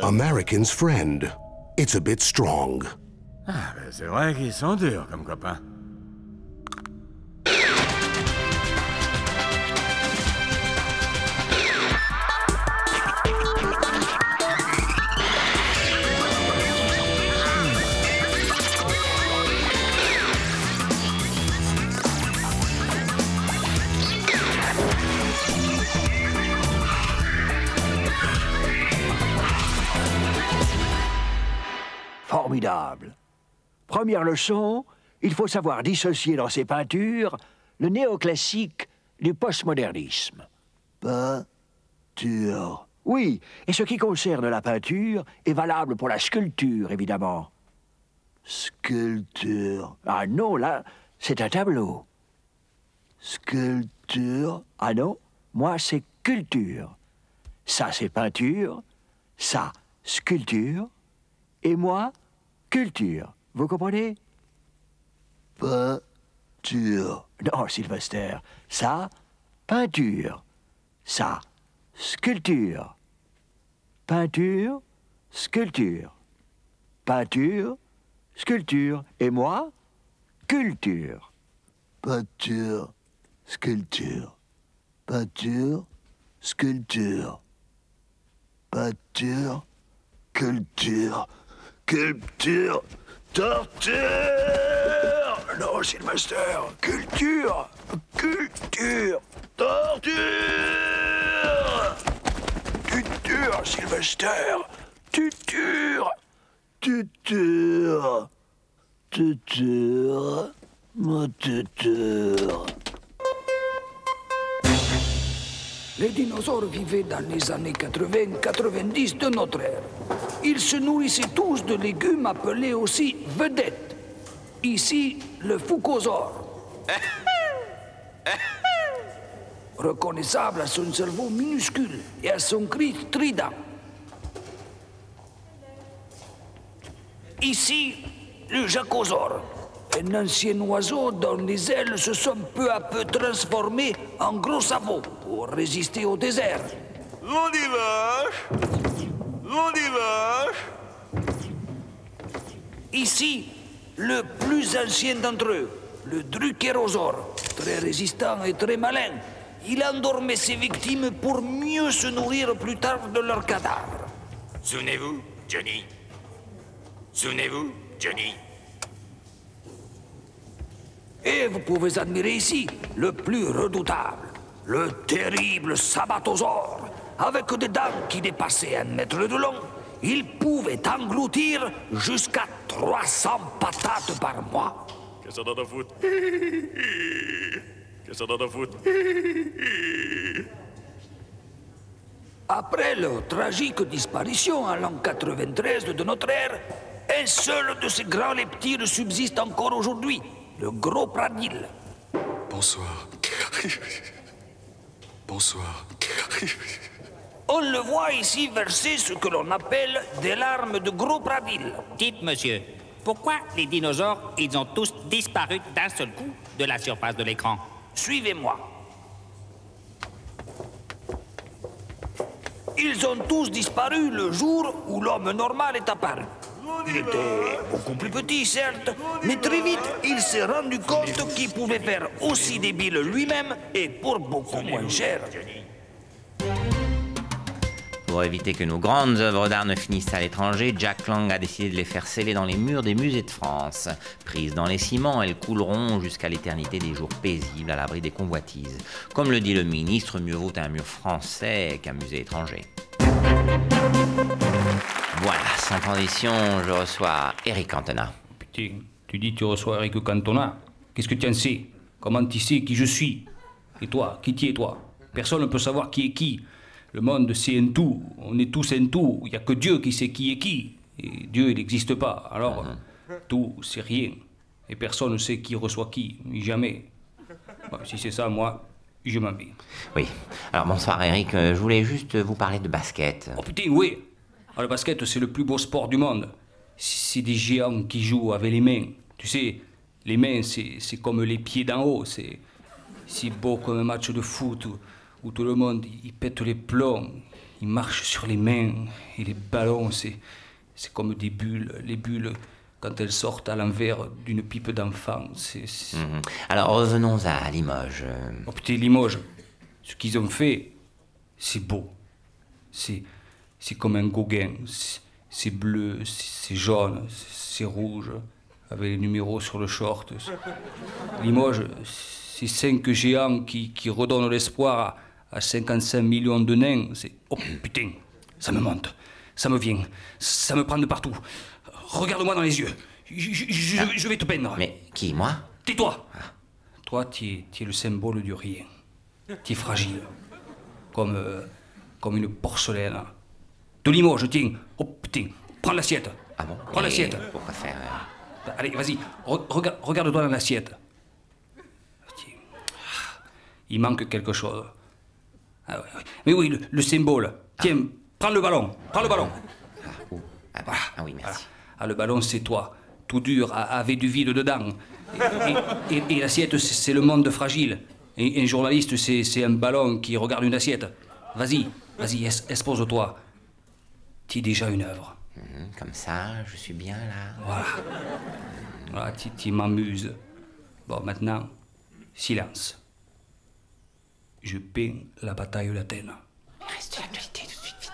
American's friend. It's a bit strong. Ah, ben c'est vrai qu'ils sont durs comme copains. Formidable. Première leçon, il faut savoir dissocier dans ses peintures le néoclassique du postmodernisme. Peinture. Oui, et ce qui concerne la peinture est valable pour la sculpture, évidemment. Sculpture. Ah non, là, c'est un tableau. Sculpture. Ah non, moi, c'est culture. Ça, c'est peinture. Ça, sculpture. Et moi, culture. Vous comprenez? Peinture. Non, Sylvester. Ça, peinture. Ça, sculpture. Peinture, sculpture. Peinture, sculpture. Et moi, culture. Peinture, sculpture. Peinture, sculpture. Peinture, culture. Culture, torture. Non, Sylvester. Culture, culture, torture. Tuture, Sylvester. Tuture, tuture, tuture, ma tuture. Les dinosaures vivaient dans les années 80-90 de notre ère. Ils se nourrissaient tous de légumes appelés aussi vedettes. Ici, le fucosaure. Reconnaissable à son cerveau minuscule et à son cri strident. Ici, le jacosaure. Un ancien oiseau dont les ailes se sont peu à peu transformées en gros sabots pour résister au désert. Ici, le plus ancien d'entre eux, le druckerosaure, très résistant et très malin. Il endormait ses victimes pour mieux se nourrir plus tard de leurs cadavres. Souvenez-vous, Johnny. Souvenez-vous, Johnny. Et vous pouvez admirer ici le plus redoutable, le terrible sabatosaure. Avec des dents qui dépassaient 1 mètre de long, il pouvait engloutir jusqu'à 300 patates par mois. Qu'est-ce que ça donne à foutre? Qu'est-ce que ça donne à foutre? Après leur tragique disparition en l'an 93 de notre ère, un seul de ces grands leptiles subsiste encore aujourd'hui, le gros pradil. Bonsoir. Bonsoir. On le voit ici verser ce que l'on appelle des larmes de gros pradil. Dites, monsieur, pourquoi les dinosaures, ils ont tous disparu d'un seul coup de la surface de l'écran? Suivez-moi. Ils ont tous disparu le jour où l'homme normal est apparu. Il était beaucoup plus petit, certes, mais très vite, il s'est rendu compte qu'il pouvait faire aussi débile lui-même et pour beaucoup moins cher. Pour éviter que nos grandes œuvres d'art ne finissent à l'étranger, Jack Lang a décidé de les faire sceller dans les murs des musées de France. Prises dans les ciments, elles couleront jusqu'à l'éternité des jours paisibles à l'abri des convoitises. Comme le dit le ministre, mieux vaut un mur français qu'un musée étranger. Voilà, sans transition, je reçois Eric Cantona. Putain, tu dis tu reçois Eric Cantona. Qu'est-ce que tu en sais? Comment tu sais qui je suis? Et toi, qui tu es toi? Personne ne peut savoir qui est qui. Le monde, c'est un tout. On est tous un tout. Il n'y a que Dieu qui sait qui est qui. Et Dieu, il n'existe pas. Alors, tout, c'est rien. Et personne ne sait qui reçoit qui. Jamais. Bon, si c'est ça, moi, je m'en vais. Oui. Alors, bonsoir Eric. Je voulais juste vous parler de basket. Oh putain, oui. Ah, le basket, c'est le plus beau sport du monde. C'est des géants qui jouent avec les mains. Tu sais, les mains, c'est comme les pieds d'en haut. C'est beau comme un match de foot où tout le monde il pète les plombs, il marche sur les mains, et les ballons, c'est comme des bulles. Les bulles, quand elles sortent à l'envers d'une pipe d'enfant, Alors revenons à Limoges. Oh putain, Limoges, ce qu'ils ont fait, c'est beau. C'est comme un Gauguin. C'est bleu, c'est jaune, c'est rouge, avec les numéros sur le short. Limoges, c'est 5 géants qui redonnent l'espoir à 55 millions de nains. Oh putain, ça me monte, ça me vient, ça me prend de partout. Regarde-moi dans les yeux, je vais te peindre. Mais qui, moi? Tais-toi. Toi, tu es le symbole du rien. Tu es fragile, comme une porcelaine. De Limoges, tiens. Oh putain, prends l'assiette. Ah bon? Prends l'assiette. Pourquoi faire? Allez, vas-y, regarde-toi dans l'assiette. Il manque quelque chose. Ah, ouais. Mais oui, le symbole. Tiens, prends le ballon. Ah oui, merci. Ah, le ballon, c'est toi. Tout dur, avec du vide dedans. Et l'assiette, c'est le monde fragile. Et un journaliste, c'est un ballon qui regarde une assiette. Vas-y, expose-toi. Tu es déjà une œuvre. Comme ça, je suis bien là. Voilà, tu m'amuses. Bon, maintenant, silence. Je peins la bataille d'Athènes. Reste l'actualité tout de suite, vite.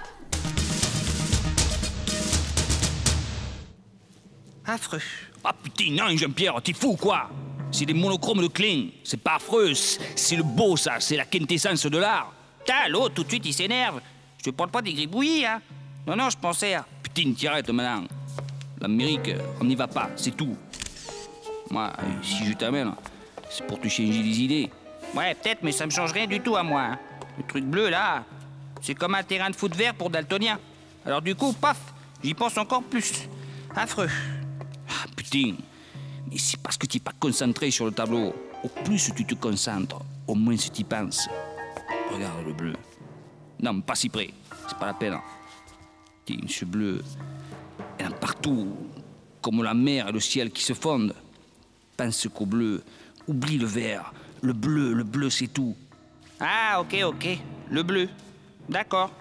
Affreux. Ah putain, non, Jean-Pierre, t'es fou, quoi? C'est des monochromes de Klein. C'est pas affreux, c'est le beau, ça. C'est la quintessence de l'art. Putain, l'autre, tout de suite, il s'énerve. Je te parle pas des gribouillis, hein. Non, je pensais à... Putain, t'arrêtes maintenant. L'Amérique, on n'y va pas, c'est tout. Moi, si je t'amène, c'est pour te changer les idées. Ouais, peut-être, mais ça me change rien du tout à moi. Hein. Le truc bleu, là, c'est comme un terrain de foot vert pour daltonien. Alors du coup, paf, j'y pense encore plus. Affreux. Ah, putain. Mais c'est parce que tu n'es pas concentré sur le tableau. Au plus tu te concentres, au moins tu y penses. Regarde le bleu. Non, mais pas si près. C'est pas la peine. Tiens, ce bleu, il y en a partout. Comme la mer et le ciel qui se fondent. Pense qu'au bleu. Oublie le vert. Le bleu, c'est tout. Ah, ok. Le bleu. D'accord.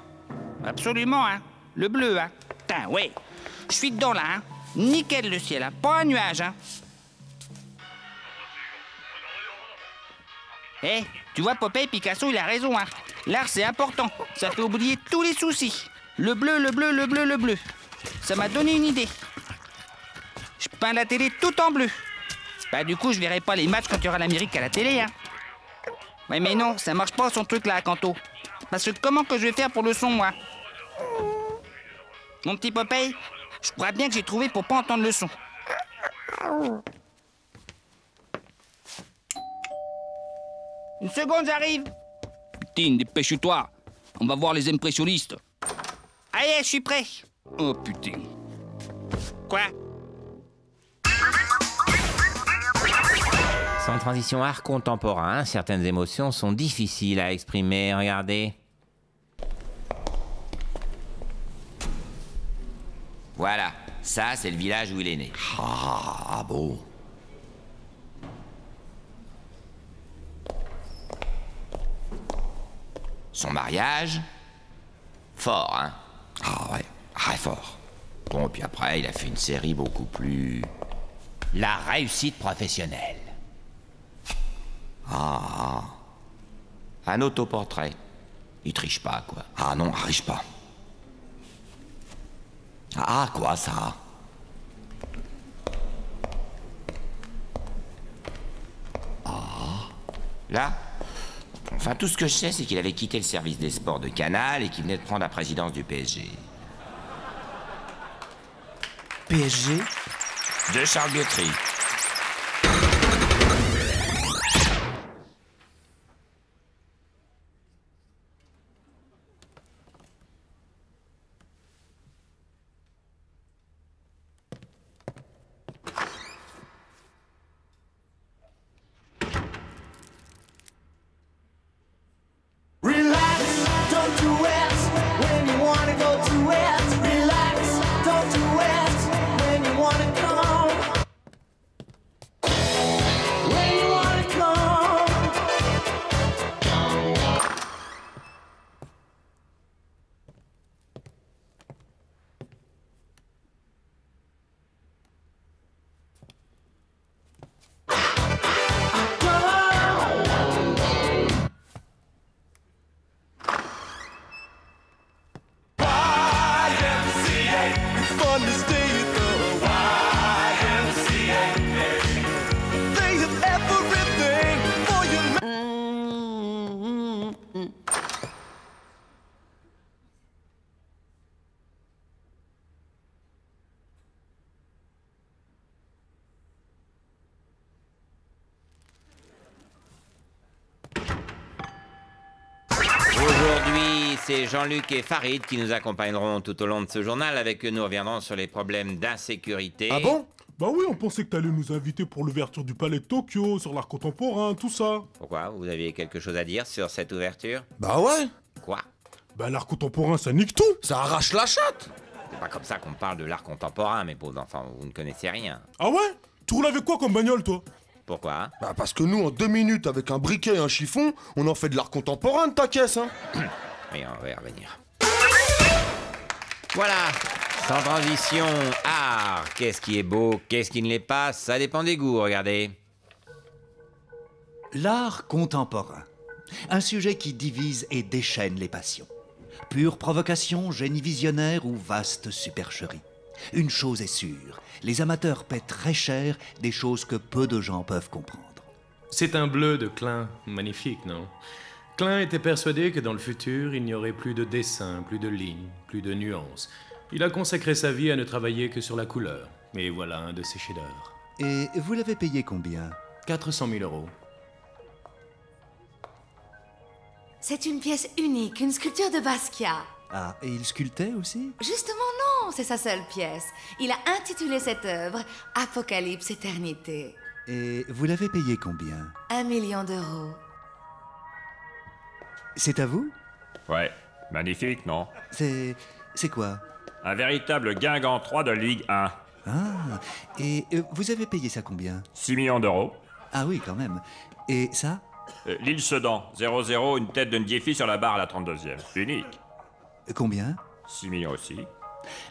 Absolument, hein. Le bleu, hein. Putain, ouais. Je suis dedans, là, hein. Nickel, le ciel, hein. Pas un nuage, hein. Eh, tu vois, Popeye, Picasso, il a raison, hein. L'art, c'est important. Ça fait oublier tous les soucis. Le bleu. Ça m'a donné une idée. Je peins la télé tout en bleu. Bah, du coup, je verrai pas les matchs quand il y aura l'Amérique à la télé, hein. Ouais, mais non, ça marche pas, son truc, là, à Canto. Parce que comment que je vais faire pour le son, moi? Mon petit Popeye, je crois bien que j'ai trouvé pour pas entendre le son. Une seconde, j'arrive. Putain, dépêche-toi. On va voir les impressionnistes. Allez, je suis prêt. Oh, putain. Quoi? Sans transition art contemporain, certaines émotions sont difficiles à exprimer. Regardez. Voilà, ça c'est le village où il est né. Ah bon. Son mariage, fort, hein? Ah ouais, très fort. Bon, puis après, il a fait une série beaucoup plus... La réussite professionnelle. Ah. Un autoportrait. Il triche pas, quoi. Ah non, riche pas. Ah, quoi, ça? Là, enfin, tout ce que je sais, c'est qu'il avait quitté le service des sports de Canal et qu'il venait de prendre la présidence du PSG. PSG? De Charles Guthrie. c'est Jean-Luc et Farid qui nous accompagneront tout au long de ce journal. Avec eux, nous reviendrons sur les problèmes d'insécurité. Ah bon? Bah oui, on pensait que t'allais nous inviter pour l'ouverture du Palais de Tokyo, sur l'art contemporain, tout ça. Pourquoi? Vous aviez quelque chose à dire sur cette ouverture? Bah ouais. Quoi? Bah l'art contemporain, ça nique tout. Ça arrache la chatte. C'est pas comme ça qu'on parle de l'art contemporain, mes pauvres enfants. Vous ne connaissez rien. Ah ouais? Tu roules avec quoi comme bagnole, toi? Pourquoi? Bah parce que nous, en 2 minutes, avec un briquet et un chiffon, on en fait de l'art contemporain de ta caisse, hein. Oui, on va y revenir. Voilà. Sans transition, art. Qu'est-ce qui est beau, qu'est-ce qui ne l'est pas? Ça dépend des goûts, regardez. L'art contemporain. Un sujet qui divise et déchaîne les passions. Pure provocation, génie visionnaire ou vaste supercherie. Une chose est sûre, les amateurs paient très cher des choses que peu de gens peuvent comprendre. C'est un bleu de Klein, magnifique, non? Klein était persuadé que dans le futur, il n'y aurait plus de dessins, plus de lignes, plus de nuances. Il a consacré sa vie à ne travailler que sur la couleur. Et voilà un de ses chefs-d'œuvre. Et vous l'avez payé combien? 400 000 €. C'est une pièce unique, une sculpture de Basquiat. Ah, et il sculptait aussi? Justement non, c'est sa seule pièce. Il a intitulé cette œuvre « Apocalypse Éternité Et vous l'avez payé combien? 1 million d'euros. C'est à vous? Ouais, magnifique, non? C'est quoi? Un véritable Guingamp 3 de Ligue 1. Ah, et vous avez payé ça combien? 6 millions d'euros. Ah oui, quand même. Et ça? L'île Sedan, 0-0, une tête de Ndiéfi sur la barre à la 32e. Unique. Combien? 6 millions aussi.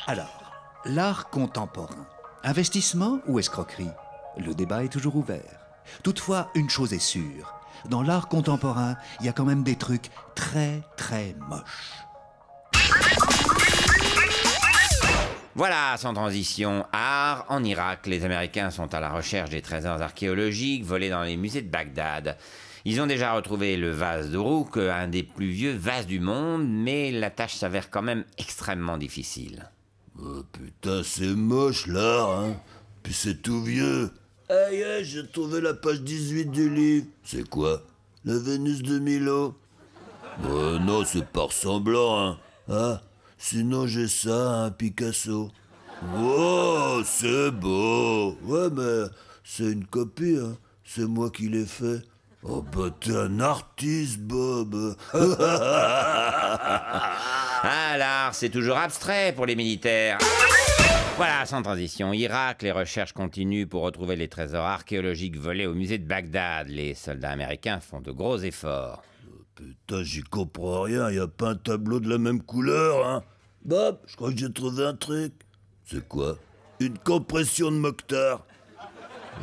Alors, l'art contemporain. Investissement ou escroquerie? Le débat est toujours ouvert. Toutefois, une chose est sûre. Dans l'art contemporain, il y a quand même des trucs très, très moches. Voilà, sans transition, art. En Irak, les Américains sont à la recherche des trésors archéologiques volés dans les musées de Bagdad. Ils ont déjà retrouvé le vase d'Uruk, un des plus vieux vases du monde, mais la tâche s'avère quand même extrêmement difficile. Oh putain, c'est moche là, hein. Puis c'est tout vieux. Aïe, j'ai trouvé la page 18 du livre. C'est quoi? La Vénus de Milo? Non, c'est pas ressemblant, hein. Ah, sinon j'ai ça, un Picasso. Wow, c'est beau. Ouais, mais c'est une copie, hein. C'est moi qui l'ai fait. Oh bah t'es un artiste, Bob. Ah, l'art, c'est toujours abstrait pour les militaires. Voilà, sans transition, Irak, les recherches continuent pour retrouver les trésors archéologiques volés au musée de Bagdad. Les soldats américains font de gros efforts. Putain, j'y comprends rien, y a pas un tableau de la même couleur, hein. Bob, je crois que j'ai trouvé un truc. C'est quoi? Une compression de Mokhtar.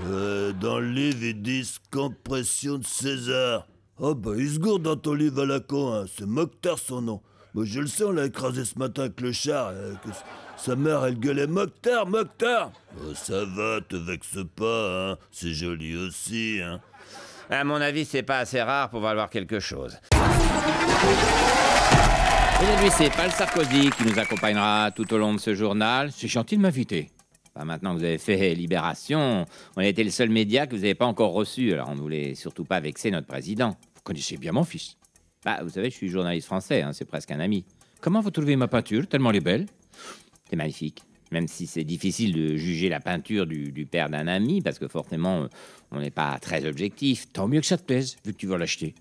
Dans le livre, ils disent compression de César. Oh bah, il se gourde dans ton livre à la con, hein. C'est Mokhtar son nom. Moi, je le sais, on l'a écrasé ce matin avec le char. Sa mère, elle gueulait Mokhtar, Mokhtar. Oh, ça va, te vexe pas, hein. C'est joli aussi, hein. À mon avis, c'est pas assez rare pour valoir quelque chose. Aujourd'hui, c'est Paul Sarkozy qui nous accompagnera tout au long de ce journal. C'est gentil de m'inviter. Enfin, maintenant que vous avez fait Libération, on a été le seul média que vous n'avez pas encore reçu, alors on ne voulait surtout pas vexer notre président. Vous connaissez bien mon fils. Bah, vous savez, je suis journaliste français, hein, c'est presque un ami. Comment vous trouvez ma peinture, tellement elle est belle? C'est magnifique. Même si c'est difficile de juger la peinture du père d'un ami, parce que forcément, on n'est pas très objectif. Tant mieux que ça te plaise, vu que tu veux l'acheter.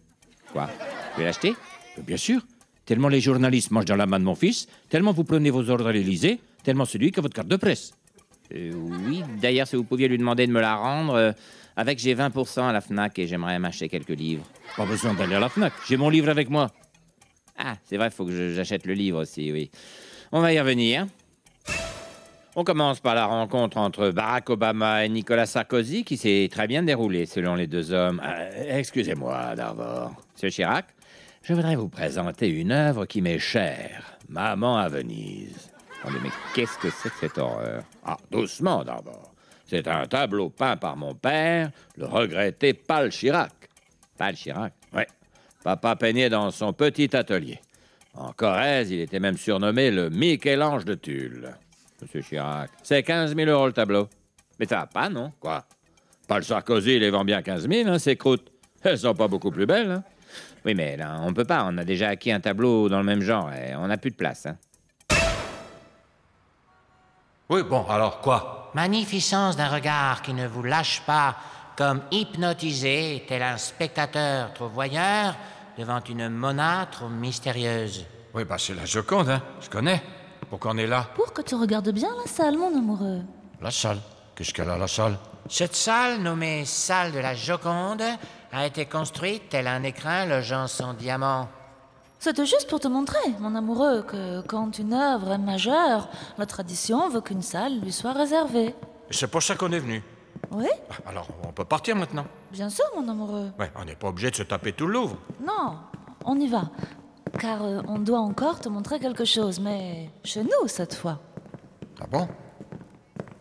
Quoi? Tu veux l'acheter? Bien sûr. Tellement les journalistes mangent dans la main de mon fils, tellement vous prenez vos ordres à l'Élysée, tellement c'est lui qui a votre carte de presse. Oui, d'ailleurs, si vous pouviez lui demander de me la rendre, avec j'ai 20% à la FNAC et j'aimerais m'acheter quelques livres. Pas besoin d'aller à la FNAC, j'ai mon livre avec moi. Ah, c'est vrai, il faut que j'achète le livre aussi, oui. On va y revenir. On commence par la rencontre entre Barack Obama et Nicolas Sarkozy, qui s'est très bien déroulée selon les deux hommes. Excusez-moi, d'abord. Monsieur Chirac, je voudrais vous présenter une œuvre qui m'est chère. Maman à Venise. Mais qu'est-ce que c'est que cette horreur? Ah, doucement d'abord. C'est un tableau peint par mon père, le regretté Paul Chirac. Paul Chirac? Oui. Papa peignait dans son petit atelier. En Corrèze, il était même surnommé le Michel-Ange de Tulle. Monsieur Chirac, c'est 15 000 € le tableau. Mais ça va pas, non? Quoi? Paul Sarkozy, il les vend bien 15 000, hein, ces croûtes. Elles sont pas beaucoup plus belles, hein? Oui, mais là, on peut pas. On a déjà acquis un tableau dans le même genre et on n'a plus de place. Hein. Oui, bon, alors quoi? Magnificence d'un regard qui ne vous lâche pas, comme hypnotisé, tel un spectateur trop voyeur devant une Mona trop mystérieuse. Oui, bah c'est la Joconde, hein. Je connais. Pourquoi on est là? Pour que tu regardes bien la salle, mon amoureux. La salle? Qu'est-ce qu'elle a, la salle? Cette salle, nommée salle de la Joconde, a été construite tel un écrin logeant son diamant. C'était juste pour te montrer, mon amoureux, que quand une œuvre est majeure, la tradition veut qu'une salle lui soit réservée. Et c'est pour ça qu'on est venu. Oui? Alors, on peut partir maintenant? Bien sûr, mon amoureux. Ouais, on n'est pas obligé de se taper tout le Louvre. Non, on y va. Car on doit encore te montrer quelque chose, mais chez nous cette fois. Ah bon?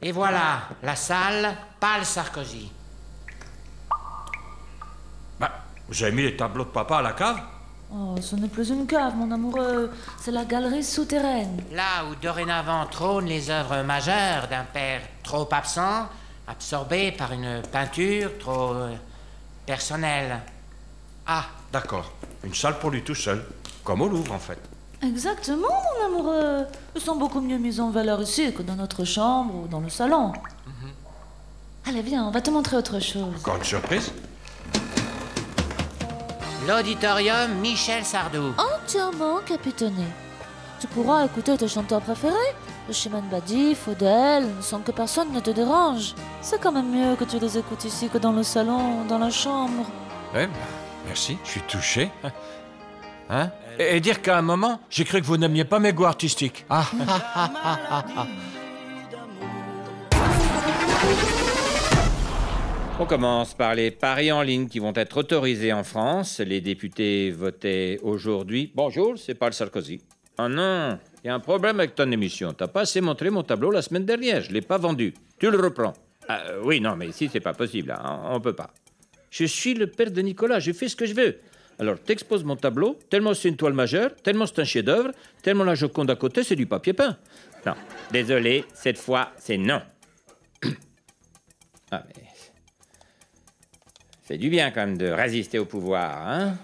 Et voilà, la salle Paul Sarkozy. Bah, vous avez mis les tableaux de papa à la cave? Oh, ce n'est plus une cave, mon amoureux. C'est la galerie souterraine. Là où dorénavant trônent les œuvres majeures d'un père trop absent, absorbé par une peinture trop personnelle. Ah, d'accord. Une salle pour lui tout seul. Comme au Louvre, en fait. Exactement, mon amoureux. Ils sont beaucoup mieux mis en valeur ici que dans notre chambre ou dans le salon. Allez, viens, on va te montrer autre chose. Encore une surprise? L'auditorium Michel Sardou. Entièrement capitonné. Tu pourras écouter tes chanteurs préférés, le Chimène Badi, Faudel, sans que personne ne te dérange. C'est quand même mieux que tu les écoutes ici que dans le salon ou dans la chambre. Eh ben, merci, je suis touché. Hein? Et dire qu'à un moment, j'ai cru que vous n'aimiez pas mes goûts artistiques. Ah. On commence par les paris en ligne qui vont être autorisés en France. Les députés votaient aujourd'hui. Bonjour, c'est Paul Sarkozy. Oh non, il y a un problème avec ton émission. T'as pas assez montré mon tableau la semaine dernière. Je l'ai pas vendu. Tu le reprends. Oui, non, mais ici, c'est pas possible. Hein. On peut pas. Je suis le père de Nicolas. Je fais ce que je veux. Alors, t'exposes mon tableau, tellement c'est une toile majeure, tellement c'est un chef-d'œuvre, tellement la Joconde à côté, c'est du papier peint. Non, désolé, cette fois, c'est non. Ah, mais... C'est du bien, quand même, de résister au pouvoir, hein?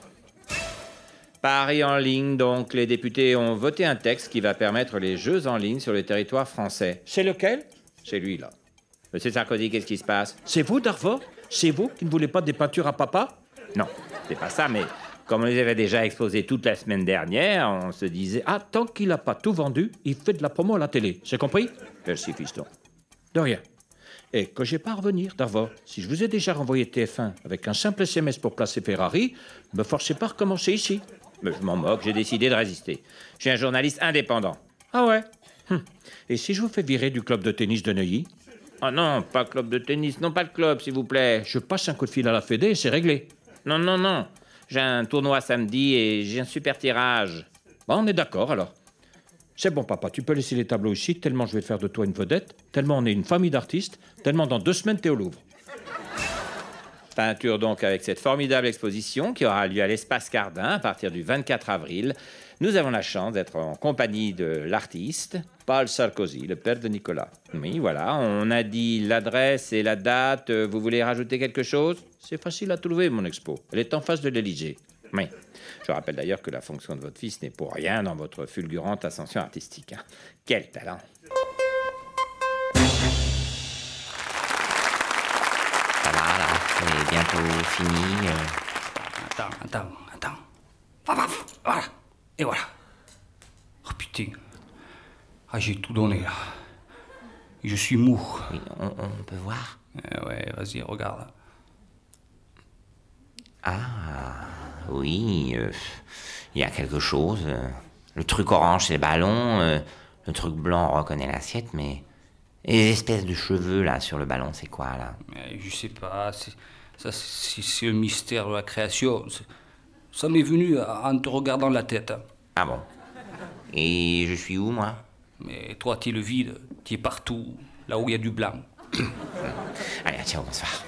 Paris en ligne, donc, les députés ont voté un texte qui va permettre les jeux en ligne sur le territoire français. C'est lequel? C'est lui, là. Monsieur Sarkozy, qu'est-ce qui se passe? C'est vous, Darvor? C'est vous qui ne voulez pas des peintures à papa? Non, c'est pas ça, mais comme on les avait déjà exposés toute la semaine dernière, on se disait... Ah, tant qu'il n'a pas tout vendu, il fait de la promo à la télé. C'est compris? Merci, fiston. De rien. Et que j'ai pas à revenir, Darvor. Si je vous ai déjà renvoyé TF1 avec un simple SMS pour placer Ferrari, me forcez pas à recommencer ici. Mais je m'en moque, j'ai décidé de résister. Je suis un journaliste indépendant. Ah ouais? Et si je vous fais virer du club de tennis de Neuilly? Oh non, pas club de tennis, non pas le club, s'il vous plaît. Je passe un coup de fil à la Fédé et c'est réglé. Non, non, non. J'ai un tournoi samedi et j'ai un super tirage. Bon, on est d'accord, alors. C'est bon, papa, tu peux laisser les tableaux ici, tellement je vais faire de toi une vedette, tellement on est une famille d'artistes, tellement dans 2 semaines, t'es au Louvre. Peinture donc avec cette formidable exposition qui aura lieu à l'Espace Cardin à partir du 24 avril. Nous avons la chance d'être en compagnie de l'artiste Paul Sarkozy, le père de Nicolas. Oui, voilà, on a dit l'adresse et la date. Vous voulez rajouter quelque chose? C'est facile à trouver, mon expo. Elle est en face de l'Élysée. Oui. Je rappelle d'ailleurs que la fonction de votre fils n'est pour rien dans votre fulgurante ascension artistique. Hein. Quel talent! Ça va, là, c'est bientôt fini. Attends. Voilà. Et voilà. Oh putain. Ah, j'ai tout donné, là. Je suis mou. Oui, on peut voir? Ouais, vas-y, regarde. Ah, oui, il y a quelque chose. Le truc orange, c'est le ballon. Le truc blanc, on reconnaît l'assiette, mais... Et les espèces de cheveux, là, sur le ballon, c'est quoi, là? Je sais pas. C'est un mystère de la création. Ça m'est venu en te regardant la tête. Ah bon? Et je suis où, moi? Mais toi, t'es le vide. T'es partout, là où il y a du blanc. Allez, tiens, bonsoir.